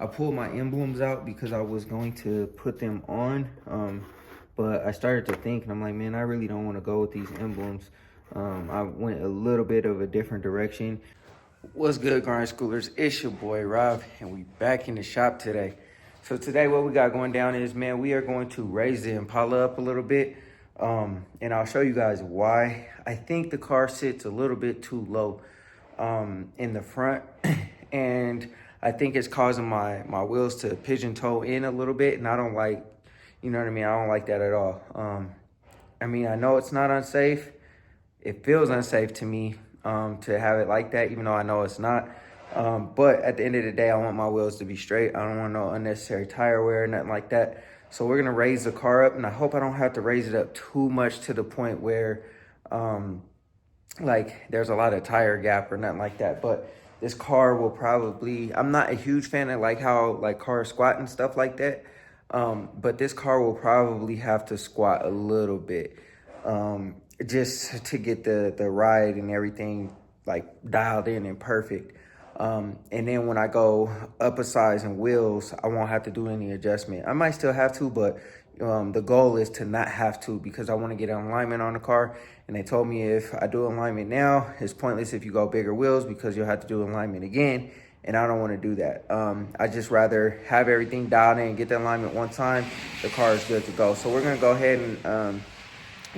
I pulled my emblems out because I was going to put them on, but I started to think, and I'm like, man, I really don't want to go with these emblems. I went a little bit of a different direction. What's good, grind schoolers? It's your boy Rob, and we back in the shop today. So today what we got going down is, man, we are going to raise the Impala up a little bit, and I'll show you guys why. I think the car sits a little bit too low in the front, and I think it's causing my wheels to pigeon toe in a little bit, and I don't like, you know what I mean? I don't like that at all. I mean, I know it's not unsafe. It feels unsafe to me to have it like that, even though I know it's not. But at the end of the day, I want my wheels to be straight. I don't want no unnecessary tire wear, nothing like that. So we're gonna raise the car up, and I hope I don't have to raise it up too much to the point where like there's a lot of tire gap or nothing like that. But this car will probably, I'm not a huge fan of like how like cars squat and stuff like that. But this car will probably have to squat a little bit just to get the ride and everything like dialed in and perfect. And then when I go up a size in wheels, I won't have to do any adjustment. I might still have to, but the goal is to not have to, because I want to get an alignment on the car. And they told me if I do alignment now, it's pointless if you go bigger wheels, because you'll have to do alignment again. And I don't want to do that. I just rather have everything dialed in, get the alignment one time, the car is good to go. So we're going to go ahead and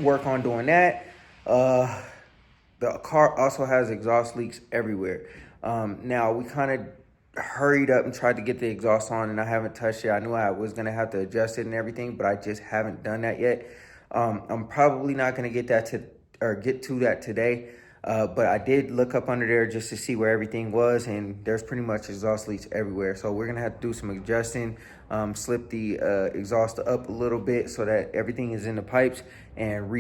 work on doing that. The car also has exhaust leaks everywhere. Now we kind of hurried up and tried to get the exhaust on, and I haven't touched it. I knew I was gonna have to adjust it and everything, but I just haven't done that yet. I'm probably not gonna get to that today. But I did look up under there just to see where everything was, and there's pretty much exhaust leaks everywhere. So we're gonna have to do some adjusting, slip the exhaust up a little bit so that everything is in the pipes, and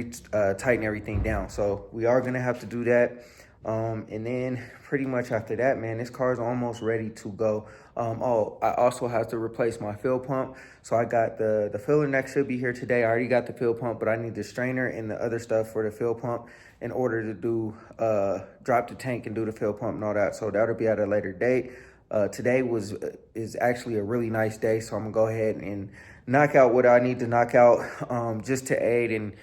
tighten everything down. So we are gonna have to do that. And then pretty much after that, man, this car is almost ready to go. Oh, I also have to replace my fuel pump. So I got the filler neck should be here today. I already got the fuel pump, but I need the strainer and the other stuff for the fuel pump in order to do drop the tank and do the fuel pump and all that. So that'll be at a later date. Today is actually a really nice day, so I'm gonna go ahead and knock out what I need to knock out just to aid in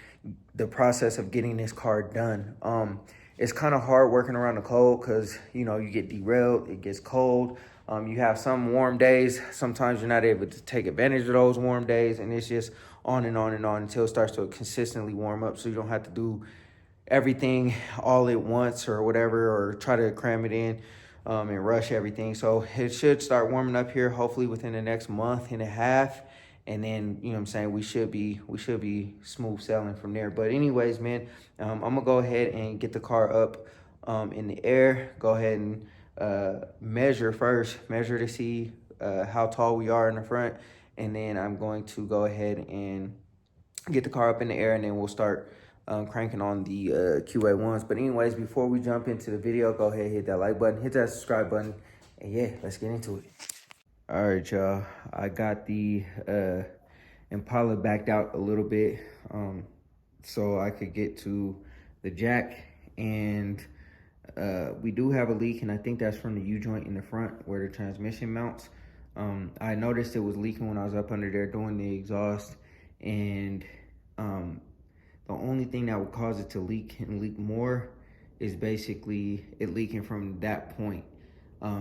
the process of getting this car done. It's kind of hard working around the cold because, you know, you get derailed, it gets cold. You have some warm days. Sometimes you're not able to take advantage of those warm days, and it's just on and on and on until it starts to consistently warm up, so you don't have to do everything all at once or whatever, or try to cram it in and rush everything. So it should start warming up here hopefully within the next month and a half. And then, you know what I'm saying, we should be smooth sailing from there. But anyways, man, I'm gonna go ahead and get the car up in the air. Go ahead and measure to see how tall we are in the front. And then I'm going to go ahead and get the car up in the air, and then we'll start cranking on the QA1s. But anyways, before we jump into the video, go ahead, hit that like button, hit that subscribe button, and yeah, let's get into it. All right, y'all, I got the Impala backed out a little bit so I could get to the jack, and we do have a leak, and I think that's from the U-joint in the front where the transmission mounts. I noticed it was leaking when I was up under there doing the exhaust, and the only thing that would cause it to leak and leak more is basically it leaking from that point.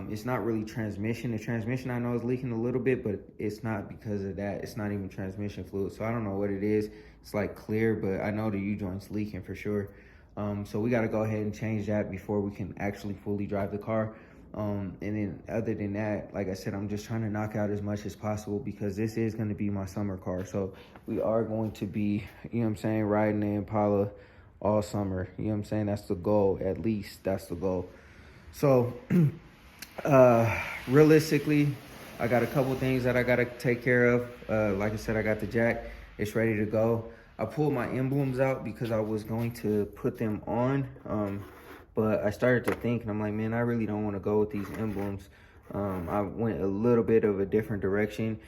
It's not really transmission. The transmission I know is leaking a little bit, but it's not because of that. It's not even transmission fluid. So I don't know what it is. It's like clear, but I know the U-joint's leaking for sure. So we got to go ahead and change that before we can actually fully drive the car. And then other than that, like I said, I'm just trying to knock out as much as possible because this is going to be my summer car. So we are going to be, you know what I'm saying, riding the Impala all summer. You know what I'm saying? That's the goal. At least that's the goal. So realistically, I got a couple things that I got to take care of. Like I said, I got the jack. It's ready to go. I pulled my emblems out because I was going to put them on. But I started to think, and I'm like, man, I really don't want to go with these emblems. I went a little bit of a different direction.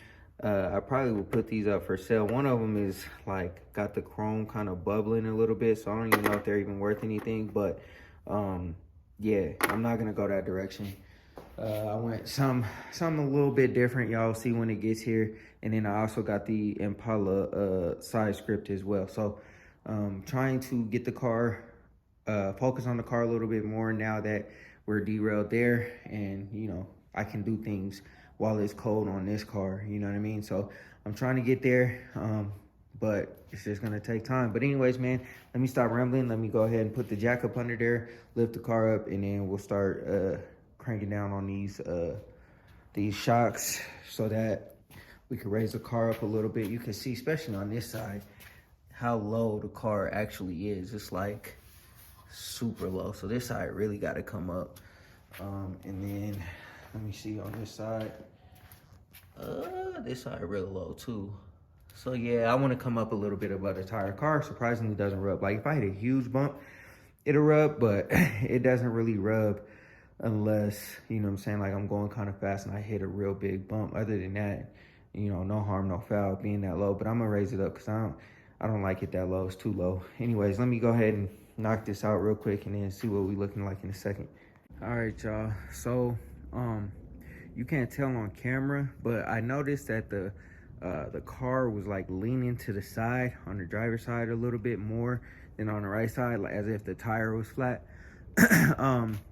I probably will put these up for sale. One of them is like got the chrome kind of bubbling a little bit, so I don't even know if they're even worth anything. But yeah, I'm not gonna go that direction. I went something a little bit different. Y'all see when it gets here. And then I also got the Impala side script as well. So trying to get the car, focus on the car a little bit more now that we're derailed there. And, you know, I can do things while it's cold on this car. You know what I mean? So I'm trying to get there. But it's just gonna take time. But anyways, man, let me stop rambling. Let me go ahead and put the jack up under there, lift the car up, and then we'll start cranking down on these shocks so that we can raise the car up a little bit. You can see, especially on this side, how low the car actually is. It's like super low. So this side really got to come up. And then let me see on this side. This side real low too. So yeah, I want to come up a little bit above the tire. Car surprisingly doesn't rub. Like if I hit a huge bump, it'll rub, but it doesn't really rub unless, you know what I'm saying, like I'm going kind of fast and I hit a real big bump. Other than that, you know, no harm, no foul being that low. But I'm gonna raise it up because I don't like it that low. It's too low. Anyways, let me go ahead and knock this out real quick and then see what we looking like in a second. All right, y'all. So you can't tell on camera, but I noticed that the car was like leaning to the side on the driver's side a little bit more than on the right side, like as if the tire was flat.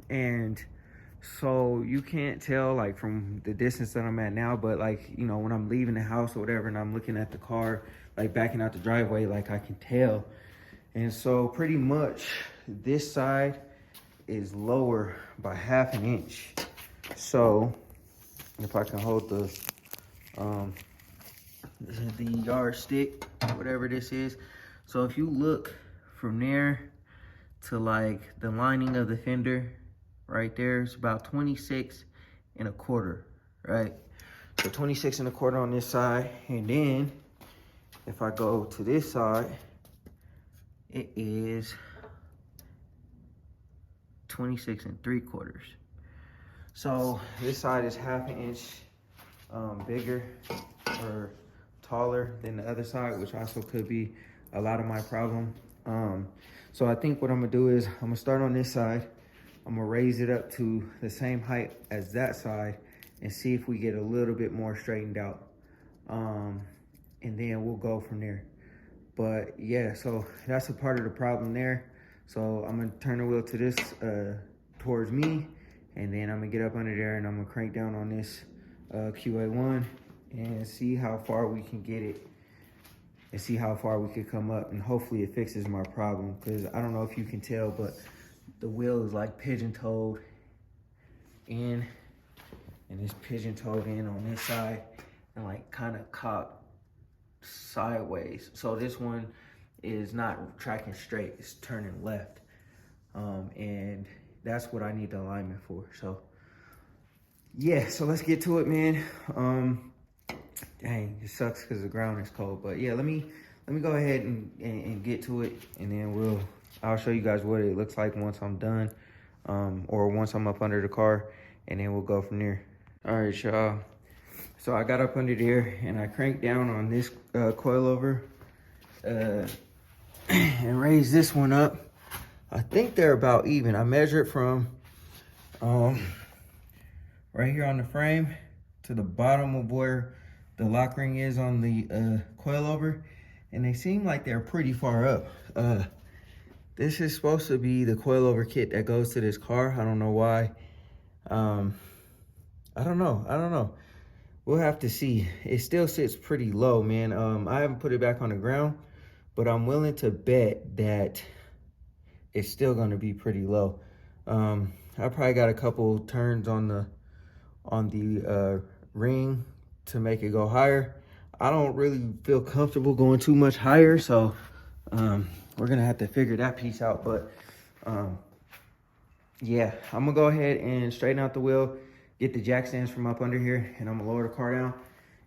And so you can't tell like from the distance that I'm at now, but like, you know, when I'm leaving the house or whatever and I'm looking at the car, like backing out the driveway, like I can tell. And so pretty much this side is lower by ½ inch. So if I can hold the yardstick, whatever this is. So if you look from there to like the lining of the fender right there, it's about 26.25, right? So 26.25 on this side. And then if I go to this side, it is 26.75. So this side is ½ inch bigger or taller than the other side, which also could be a lot of my problem. So I think what I'm gonna do is I'm gonna start on this side. I'm gonna raise it up to the same height as that side and see if we get a little bit more straightened out. And then we'll go from there. But yeah, so that's a part of the problem there. So I'm gonna turn the wheel to this, towards me, and then I'm gonna get up under there and I'm gonna crank down on this QA1 and see how far we can get it and see how far we could come up, and hopefully it fixes my problem. Because I don't know if you can tell, but the wheel is like pigeon-toed in, and it's pigeon-toed in on this side and like kind of cocked sideways. So this one is not tracking straight, it's turning left. And that's what I need the alignment for. So yeah, so let's get to it, man. Dang, it sucks because the ground is cold. But yeah, let me go ahead and get to it, and then I'll show you guys what it looks like once I'm done, or once I'm up under the car, and then we'll go from there. All right, y'all. So I got up under there and I cranked down on this coilover and raised this one up. I think they're about even. I measured from right here on the frame to the bottom of where the lock ring is on the coilover, and they seem like they're pretty far up. This is supposed to be the coilover kit that goes to this car. I don't know why. I don't know. We'll have to see. It still sits pretty low, man. I haven't put it back on the ground, but I'm willing to bet that it's still gonna be pretty low. I probably got a couple turns on the ring to make it go higher. I don't really feel comfortable going too much higher, so we're gonna have to figure that piece out. But yeah, I'm gonna go ahead and straighten out the wheel, get the jack stands from up under here, and I'm gonna lower the car down,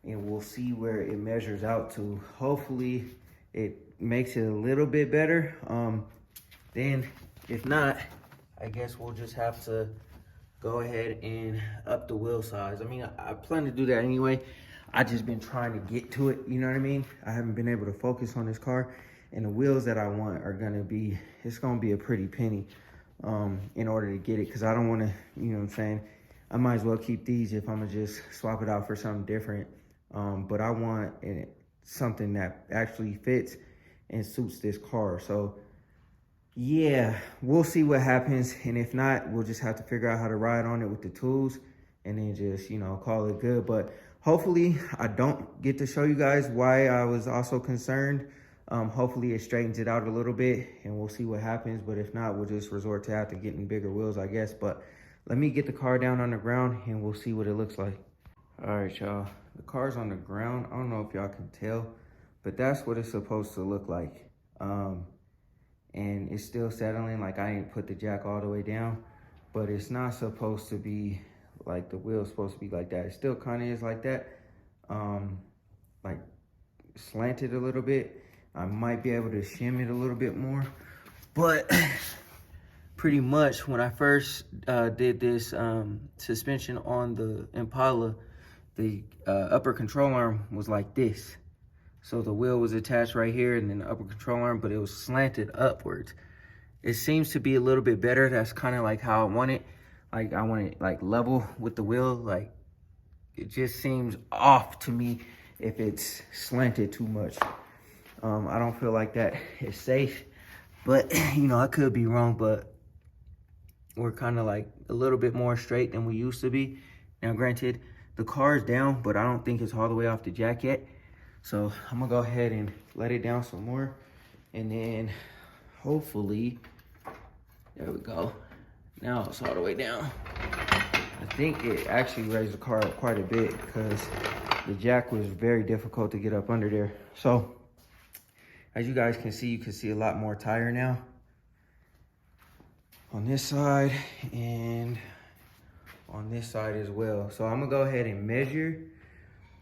and we'll see where it measures out to. Hopefully it makes it a little bit better. Then if not, I guess we'll just have to go ahead and up the wheel size. I mean, I plan to do that anyway. I just been trying to get to it, you know what I mean? I haven't been able to focus on this car, and the wheels that I want are gonna be, it's gonna be a pretty penny in order to get it, because I don't wanna, you know what I'm saying? I might as well keep these if I'm gonna just swap it out for something different. But I want something that actually fits and suits this car. So yeah, we'll see what happens. And if not, we'll just have to figure out how to ride on it with the tools and then just, you know, call it good. But hopefully I don't get to show you guys why I was also concerned. Hopefully it straightens it out a little bit and we'll see what happens. But if not, we'll just resort to have to getting bigger wheels, I guess. But let me get the car down on the ground and we'll see what it looks like. All right, y'all, the car's on the ground. I don't know if y'all can tell, but that's what it's supposed to look like. And it's still settling, like I ain't put the jack all the way down, but it's not supposed to be like the wheel's supposed to be like that. It still kind of is like that, like slanted a little bit. I might be able to shim it a little bit more, but pretty much when I first did this suspension on the Impala, the upper control arm was like this. So the wheel was attached right here and then the upper control arm, but it was slanted upwards. It seems to be a little bit better. That's kind of like how I want it. Like I want it like level with the wheel. Like it just seems off to me if it's slanted too much. I don't feel like that is safe, but you know, I could be wrong, but we're kind of like a little bit more straight than we used to be. Now granted, the car is down, but I don't think it's all the way off the jack yet. So I'm gonna go ahead and let it down some more. And then hopefully, there we go. Now it's all the way down. I think it actually raised the car up quite a bit because the jack was very difficult to get up under there. So as you guys can see, you can see a lot more tire now on this side and on this side as well. So I'm gonna go ahead and measure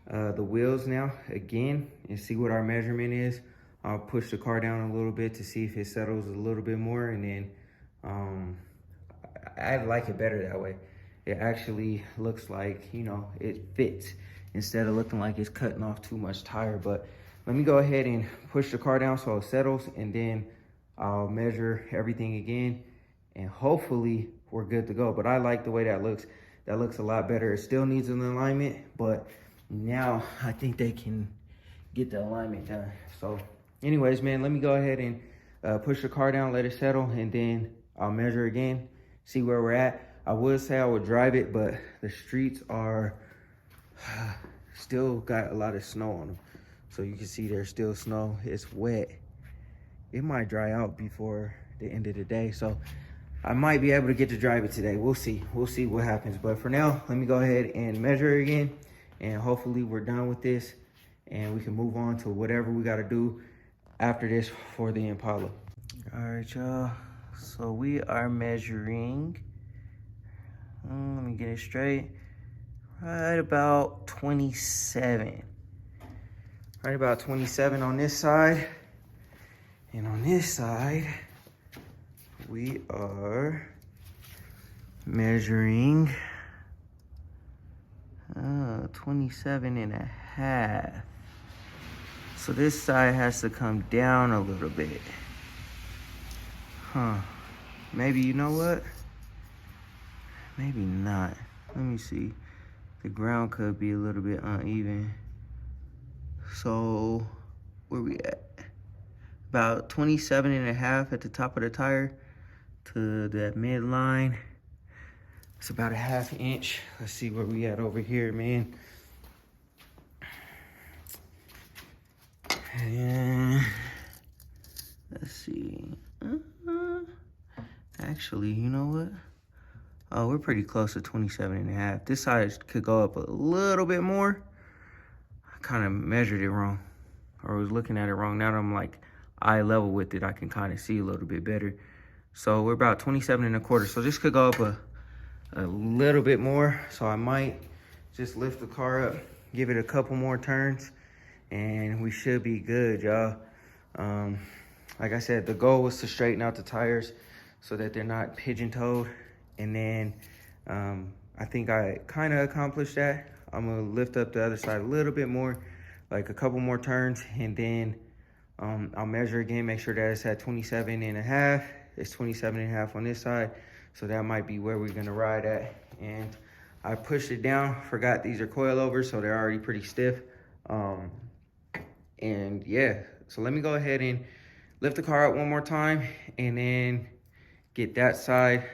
the wheels now again and see what our measurement is. I'll push the car down a little bit to see if it settles a little bit more, and then I like it better that way. It actually looks like, you know, it fits instead of looking like it's cutting off too much tire. But let me go ahead and push the car down so it settles, and then I'll measure everything again and hopefully we're good to go. But I like the way that looks. That looks a lot better. It still needs an alignment, but now I think they can get the alignment done. So anyways, man, let me go ahead and push the car down, let it settle, and then I'll measure again, see where we're at. I would say I would drive it, but the streets are still got a lot of snow on them. So you can see there's still snow. It's wet. It might dry out before the end of the day. So I might be able to get to drive it today. We'll see. We'll see what happens. But for now, let me go ahead and measure again. And hopefully we're done with this and we can move on to whatever we got to do after this for the Impala. All right, y'all. So we are measuring, let me get it straight, right about 27. Right about 27 on this side. And on this side, we are measuring 27 and a half. So this side has to come down a little bit. Maybe, you know what? Maybe not. Let me see. The ground could be a little bit uneven. So where we at? About 27 and a half at the top of the tire to that midline. It's about a ½ inch. Let's see where we at over here, man. And let's see. Actually, you know what? Oh, we're pretty close to 27 and a half. This side could go up a little bit more. I kind of measured it wrong, or was looking at it wrong. Now that I'm like eye level with it, I can kind of see a little bit better. So we're about 27 and a quarter. So this could go up a little bit more. So I might just lift the car up, give it a couple more turns, and we should be good, y'all. Like I said, the goal was to straighten out the tires so that they're not pigeon-toed. And then I think I kind of accomplished that. I'm gonna lift up the other side a little bit more, like a couple more turns, and then I'll measure again, make sure that it's at 27 and a half. It's 27 and a half on this side. So that might be where we're gonna ride at. And I pushed it down, forgot these are coilovers, so they're already pretty stiff. And yeah, so let me go ahead and lift the car up one more time and then get that side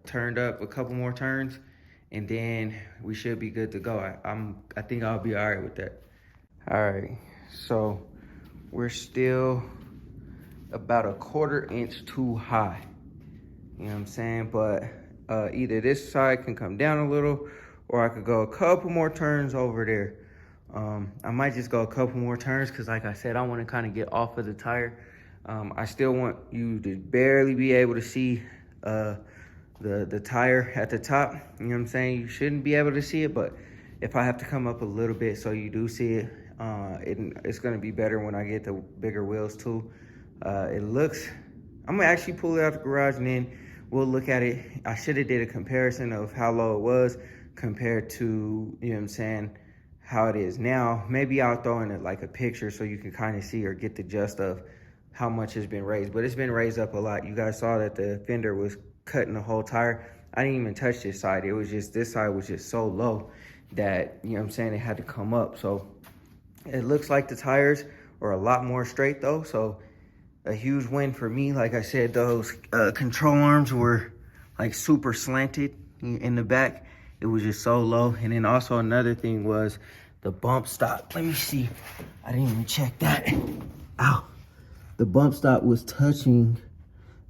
turned up a couple more turns, and then we should be good to go. I think I'll be all right with that. All right, so we're still about a 1/4 inch too high. You know what I'm saying? But either this side can come down a little, or I could go a couple more turns over there. I might just go a couple more turns because, like I said, I want to kind of get off of the tire. I still want you to barely be able to see the tire at the top. You know what I'm saying? You shouldn't be able to see it, but if I have to come up a little bit so you do see it, it's going to be better when I get the bigger wheels too. It looks, I'm going to actually pull it out the garage and then we'll look at it. I should have did a comparison of how low it was compared to, you know what I'm saying, how it is now. Maybe I'll throw in it like a picture so you can kind of see or get the gist of how much has been raised. But it's been raised up a lot. You guys saw that the fender was cutting the whole tire. I didn't even touch this side. It was just, this side was just so low that, you know what I'm saying, it had to come up. So it looks like the tires are a lot more straight though. So a huge win for me. Like I said, those control arms were like super slanted in the back. It was just so low. And then also another thing was the bump stop. Let me see. I didn't even check that. Ow. The bump stop was touching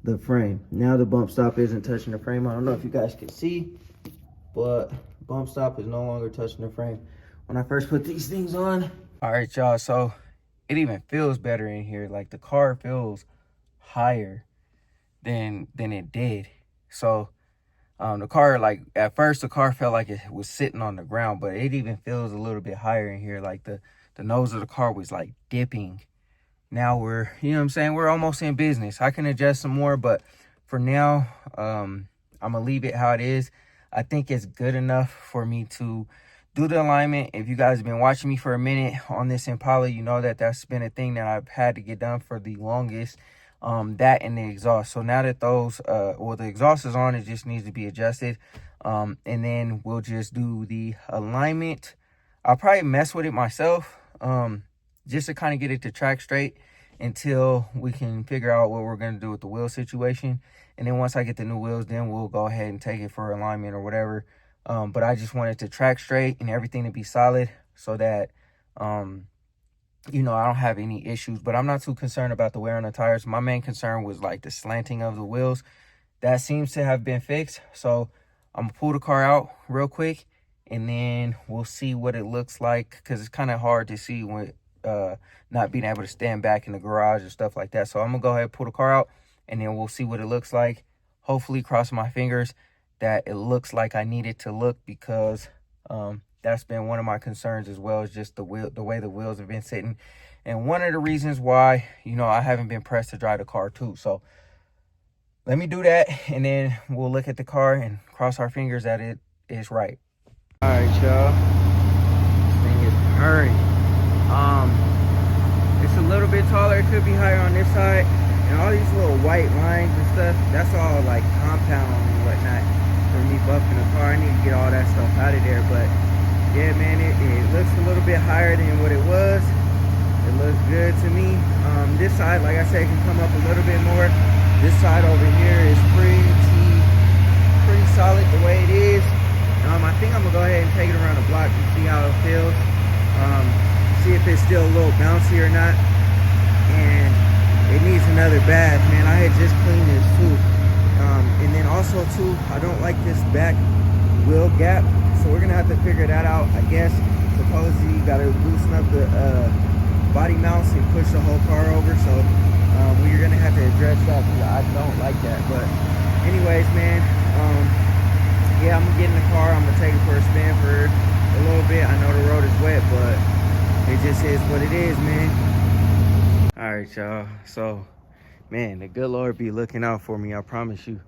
the frame. Now the bump stop isn't touching the frame. I don't know if you guys can see, but bump stop is no longer touching the frame when I first put these things on. All right, y'all, so it even feels better in here. Like the car feels higher than it did. So the car, like at first the car felt like it was sitting on the ground, but it even feels a little bit higher in here. Like the nose of the car was like dipping. Now we're, you know what I'm saying, we're almost in business. I can adjust some more, but for now, I'm gonna leave it how it is. I think it's good enough for me to do the alignment. If you guys have been watching me for a minute on this Impala, you know that that's been a thing that I've had to get done for the longest. That and the exhaust. So now that those, well, the exhaust is on, it just needs to be adjusted. And then we'll just do the alignment. I'll probably mess with it myself, just to kind of get it to track straight until we can figure out what we're going to do with the wheel situation. And then once I get the new wheels, then we'll go ahead and take it for alignment or whatever. But I just wanted to track straight and everything to be solid so that, you know, I don't have any issues. But I'm not too concerned about the wear on the tires. My main concern was like the slanting of the wheels. That seems to have been fixed. So I'm going to pull the car out real quick and then we'll see what it looks like, because it's kind of hard to see when not being able to stand back in the garage and stuff like that. So I'm gonna go ahead and pull the car out and then we'll see what it looks like. Hopefully, cross my fingers that it looks like I need it to look, because that's been one of my concerns as well, is just the way the wheels have been sitting, and one of the reasons why, you know, I haven't been pressed to drive the car too. So let me do that and then we'll look at the car and cross our fingers that it is right. All right, y'all, this thing is purring. It's a little bit taller. It could be higher on this side, and all these little white lines and stuff, that's all like compound and whatnot for me buffing the car. I need to get all that stuff out of there. But yeah, man, it looks a little bit higher than what it was. It looks good to me. This side, like I said, can come up a little bit more. This side over here is pretty solid the way it is. I think I'm gonna go ahead and take it around the block and see how it feels. See if it's still a little bouncy or not. And it needs another bath, man. I had just cleaned this too. And then also too, I don't like this back wheel gap, so we're gonna have to figure that out. I guess supposedly you gotta loosen up the body mounts and push the whole car over. So we're gonna have to address that, because I don't like that. But anyways, man, yeah, I'm gonna get in the car. I'm gonna take it for a spin for a little bit. I know the road is wet, but it just is what it is, man. All right, y'all. So, man, the good Lord be looking out for me, I promise you.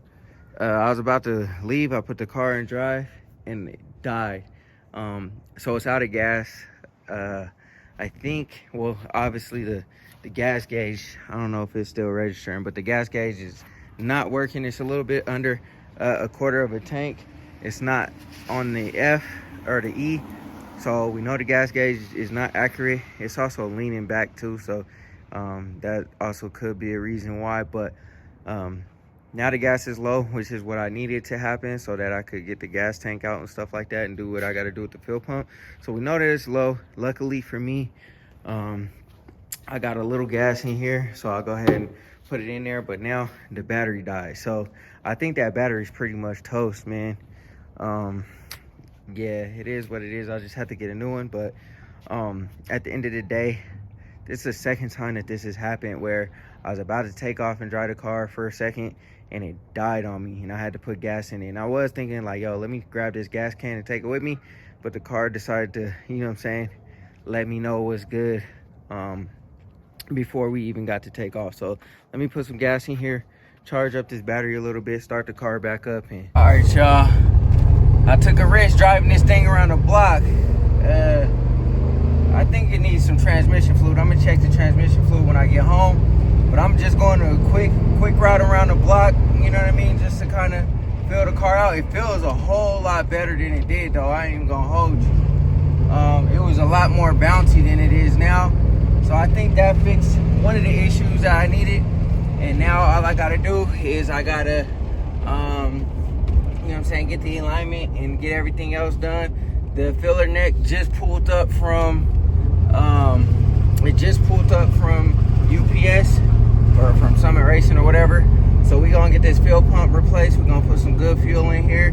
I was about to leave. I put the car in drive and it died. So it's out of gas. I think, well, obviously the gas gauge, I don't know if it's still registering, but the gas gauge is not working. It's a little bit under a 1/4 of a tank. it's not on the F or the E. So we know the gas gauge is not accurate. It's also leaning back too, so that also could be a reason why. But now the gas is low, which is what I needed to happen so that I could get the gas tank out and stuff like that and do what I got to do with the fuel pump. So we know that it's low. Luckily for me, I got a little gas in here, so I'll go ahead and put it in there. But now the battery died, so I think that battery's pretty much toast, man. Yeah, it is what it is. I'll just have to get a new one. But at the end of the day, this is the second time that this has happened where I was about to take off and drive the car for a second and it died on me and I had to put gas in it. And I was thinking like, yo, let me grab this gas can and take it with me. But the car decided to, you know what I'm saying, let me know it was good before we even got to take off. So let me put some gas in here, charge up this battery a little bit, start the car back up. And all right, y'all, I took a risk driving this thing around the block. I think it needs some transmission fluid. I'm gonna check the transmission fluid when I get home. But I'm just going to a quick route around the block, you know what I mean? Just to kind of feel the car out. It feels a whole lot better than it did though. I ain't even gonna hold you. It was a lot more bouncy than it is now. So I think that fixed one of the issues that I needed. And now all I gotta do is I gotta, you know what I'm saying, get the alignment and get everything else done. The filler neck just pulled up from, UPS or from Summit Racing or whatever. So we gonna get this fuel pump replaced. We're gonna put some good fuel in here.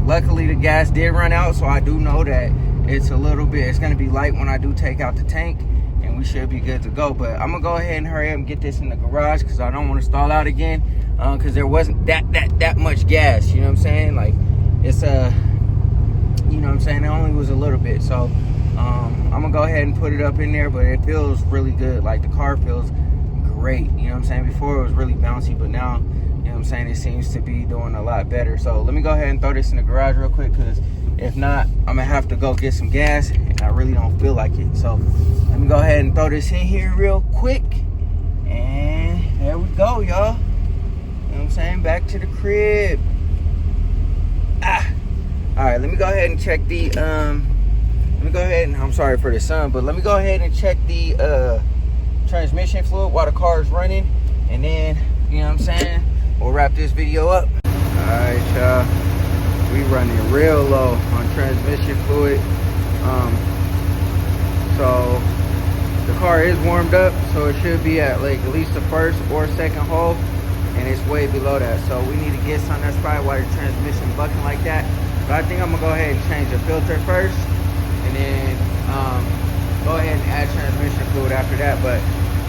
Luckily the gas did run out, so I do know that it's gonna be light when I do take out the tank, and we should be good to go. But I'm gonna go ahead and hurry up and get this in the garage because I don't want to stall out again, because there wasn't that much gas, you know what I'm saying? Like, it's you know what I'm saying, it only was a little bit. So I'm gonna go ahead and put it up in there, but it feels really good. Like, the car feels great, you know what I'm saying? Before it was really bouncy, but now, you know what I'm saying, it seems to be doing a lot better. So let me go ahead and throw this in the garage real quick, because if not, I'm gonna have to go get some gas and I really don't feel like it. So let me go ahead and throw this in here real quick, and there we go, y'all. You know what I'm saying? Back to the crib. All right, let me go ahead and check the I'm sorry for the sun, but let me go ahead and check the transmission fluid while the car is running, and then, you know what I'm saying, we'll wrap this video up. All right, y'all, we running real low on transmission fluid. So the car is warmed up, so it should be at like at least the first or second hole, and it's way below that. So we need to get some. That's probably why the transmission bucking like that. But I think I'm gonna go ahead and change the filter first, and then go ahead and add transmission fluid after that. But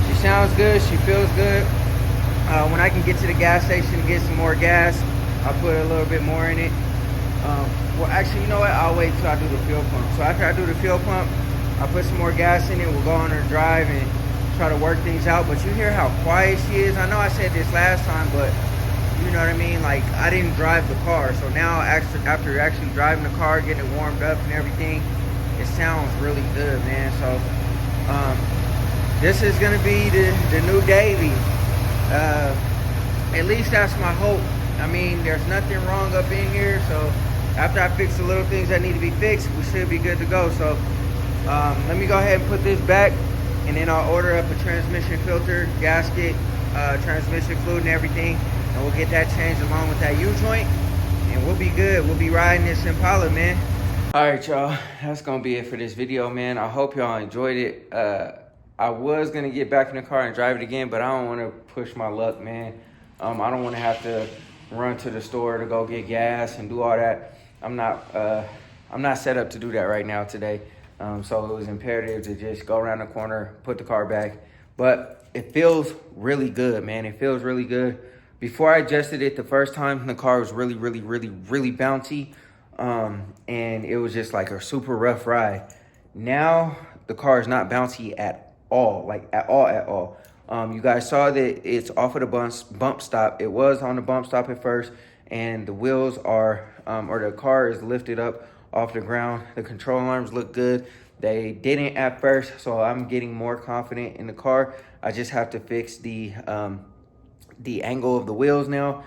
she sounds good, she feels good. When I can get to the gas station to get some more gas, I'll put a little bit more in it. Well, actually, you know what? I'll wait till I do the fuel pump. So after I do the fuel pump, I'll put some more gas in it. We'll go on her drive and try to work things out. But you hear how quiet she is. I know I said this last time, but you know what I mean? Like, I didn't drive the car. So now, after actually driving the car, getting it warmed up and everything, it sounds really good, man. So this is gonna be the new Davey. At least that's my hope. I mean, there's nothing wrong up in here. So after I fix the little things that need to be fixed, we should be good to go. So let me go ahead and put this back, and then I'll order up a transmission filter, gasket, transmission fluid and everything, and we'll get that changed along with that U-joint, and we'll be good. We'll be riding this Impala, man. All right, y'all, that's gonna be it for this video, man. I hope y'all enjoyed it. I was gonna get back in the car and drive it again, but I don't want to push my luck, man. I don't want to have to run to the store to go get gas and do all that. I'm not set up to do that right now today. So it was imperative to just go around the corner, put the car back. But it feels really good, man. It feels really good. Before I adjusted it the first time, the car was really bouncy. And it was just like a super rough ride. Now the car is not bouncy at all, like at all. You guys saw that it's off of the bump stop. It was on the bump stop at first, and the wheels are, or the car is lifted up off the ground. The control arms look good. They didn't at first, so I'm getting more confident in the car. I just have to fix the angle of the wheels now,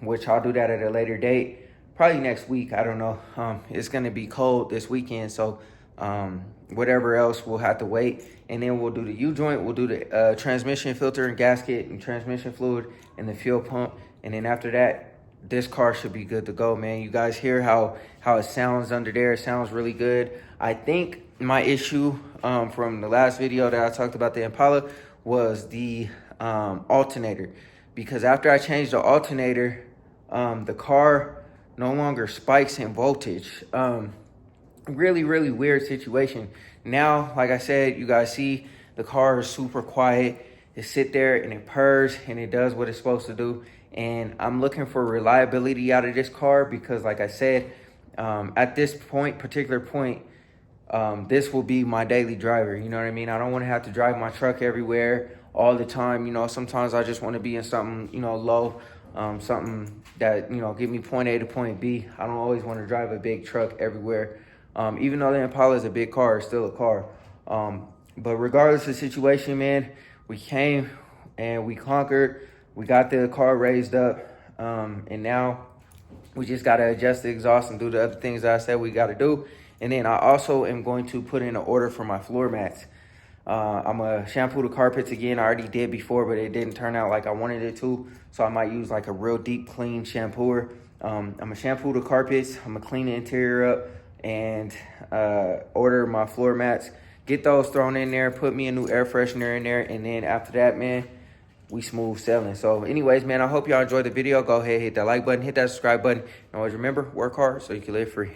which I'll do that at a later date. probably next week. I don't know. It's gonna be cold this weekend, so whatever else we'll have to wait. And then we'll do the U-joint, we'll do the transmission filter and gasket and transmission fluid and the fuel pump. And then after that, this car should be good to go, man. You guys hear how it sounds under there. It sounds really good. I think my issue from the last video that I talked about the Impala was the alternator, because after I changed the alternator, the car no longer spikes in voltage. Really weird situation. Now, like I said, you guys see the car is super quiet. It sit there and it purrs and it does what it's supposed to do. And I'm looking for reliability out of this car because, like I said, at this particular point, this will be my daily driver. You know what I mean? I don't want to have to drive my truck everywhere all the time. You know, sometimes I just want to be in something, you know, low, something that, you know, get me point A to point B. I don't always want to drive a big truck everywhere. Even though the Impala is a big car, it's still a car. But regardless of the situation, man, we came and we conquered. We got the car raised up, and now we just got to adjust the exhaust and do the other things that I said we got to do. And then I also am going to put in an order for my floor mats. I'm going to shampoo the carpets again. I already did before, but it didn't turn out like I wanted it to. So I might use like a real deep clean shampooer. I'm going to shampoo the carpets. I'm going to clean the interior up and order my floor mats. Get those thrown in there. Put me a new air freshener in there. And then after that, man, we smooth sailing. So anyways, man, I hope y'all enjoyed the video. Go ahead, hit that like button, hit that subscribe button. And always remember, work hard so you can live free.